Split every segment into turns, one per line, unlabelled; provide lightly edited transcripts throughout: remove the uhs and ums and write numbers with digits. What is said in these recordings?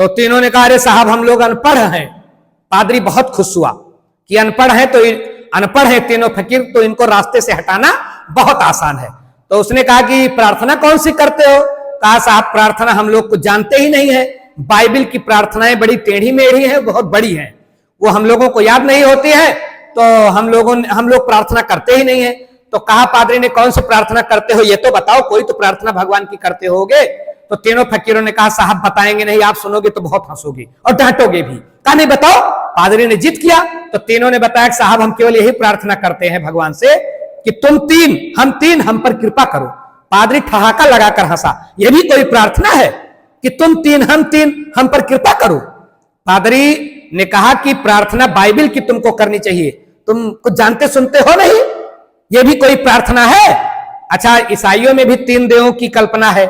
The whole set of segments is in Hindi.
तो तीनों ने कहा अरे साहब हम लोग अनपढ़ हैं। पादरी बहुत खुश हुआ कि अनपढ़ है, तो अनपढ़ है तीनों फकीर, तो इनको रास्ते से हटाना बहुत आसान है। तो उसने कहा कि प्रार्थना कौन सी करते हो? कहा साहब प्रार्थना हम लोग को जानते ही नहीं है, बाइबल की प्रार्थनाएं बड़ी टेढ़ी मेढ़ी हैं, बहुत बड़ी हैं, वो हम लोगों को याद नहीं होती है, तो हम लोग प्रार्थना करते ही नहीं है। तो कहा पादरी ने कौन सी प्रार्थना करते हो ये तो बताओ, कोई तो प्रार्थना भगवान की करते होगे। तो तीनों फकीरों ने कहा साहब बताएंगे नहीं, आप सुनोगे तो बहुत हंसोगे और डांटोगे भी। कहा नहीं बताओ। पादरी ने जिद किया तो तीनों ने बताया कि साहब हम केवल यही प्रार्थना करते हैं भगवान से कि तुम तीन हम पर कृपा करो। पादरी ठहाका लगाकर हंसा, यह भी कोई प्रार्थना है कि तुम तीन हम पर कृपा करो? पादरी ने कहा कि प्रार्थना बाइबल की तुमको करनी चाहिए, तुम कुछ जानते सुनते हो नहीं, यह भी कोई प्रार्थना है? अच्छा ईसाइयों में भी 3 देवों की कल्पना है,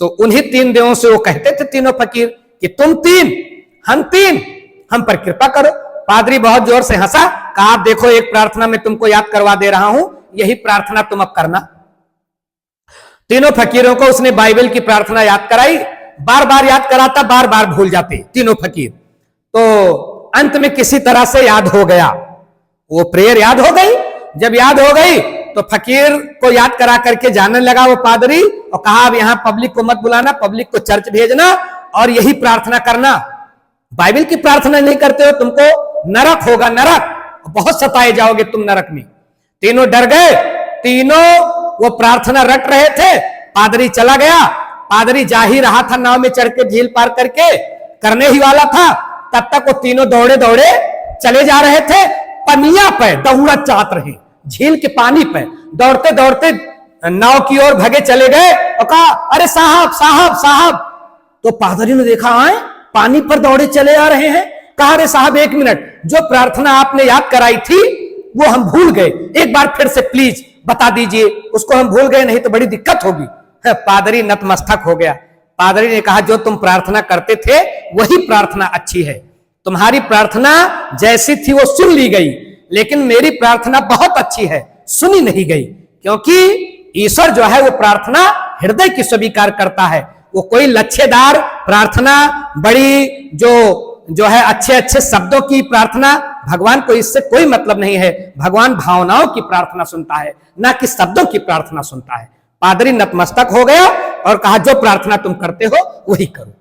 तो उन्हीं 3 देवों से वो कहते थे तीनों फकीर कि तुम तीन हम पर कृपा करो। पादरी बहुत जोर से हंसा, कहा आप देखो एक प्रार्थना मैं तुमको याद करवा दे रहा हूं, यही प्रार्थना तुम अब करना। तीनों फकीरों को उसने बाइबल की प्रार्थना याद कराई, बार बार याद कराता, बार बार भूल जाते तीनों फकीर। तो अंत में किसी तरह से याद हो गया, वो प्रेयर याद हो गई। जब याद हो गई तो फकीर को याद करा करके जाने लगा वो पादरी, और कहा अब यहां पब्लिक को मत बुलाना, पब्लिक को चर्च भेजना और यही प्रार्थना करना। बाइबल की प्रार्थना नहीं करते हो तुमको नरक होगा, नरक, बहुत सताए जाओगे तुम नरक में। तीनों डर गए, तीनों वो प्रार्थना रट रहे थे। पादरी चला गया, पादरी जा ही रहा था नाव में चढ़ के, झील पार करके करने ही वाला था, तब तक वो तीनों दौड़े दौड़े चले जा रहे थे। पनिया पे दौड़ा चाहते रहे, झील के पानी पे दौड़ते दौड़ते नाव की ओर भगे चले गए और कहा अरे साहब साहब साहब। तो पादरी ने देखा आए पानी पर दौड़े चले आ रहे हैं। कहा अरे साहब 1 मिनट, जो प्रार्थना आपने याद कराई थी वो हम भूल गए, एक बार फिर से प्लीज बता दीजिए, उसको हम भूल गए, नहीं तो बड़ी दिक्कत होगी। पादरी नतमस्तक हो गया। पादरी ने कहा जो तुम प्रार्थना करते थे वही प्रार्थना अच्छी है, तुम्हारी प्रार्थना जैसी थी वो सुन ली गई, लेकिन मेरी प्रार्थना बहुत अच्छी है, सुनी नहीं गई, क्योंकि ईश्वर जो है वो प्रार्थना हृदय की स्वीकार करता है। वो कोई लच्छेदार प्रार्थना, बड़ी जो है अच्छे अच्छे शब्दों की प्रार्थना, भगवान को इससे कोई मतलब नहीं है। भगवान भावनाओं की प्रार्थना सुनता है, ना कि शब्दों की प्रार्थना सुनता है। पादरी नतमस्तक हो गया और कहा जो प्रार्थना तुम करते हो वही करो।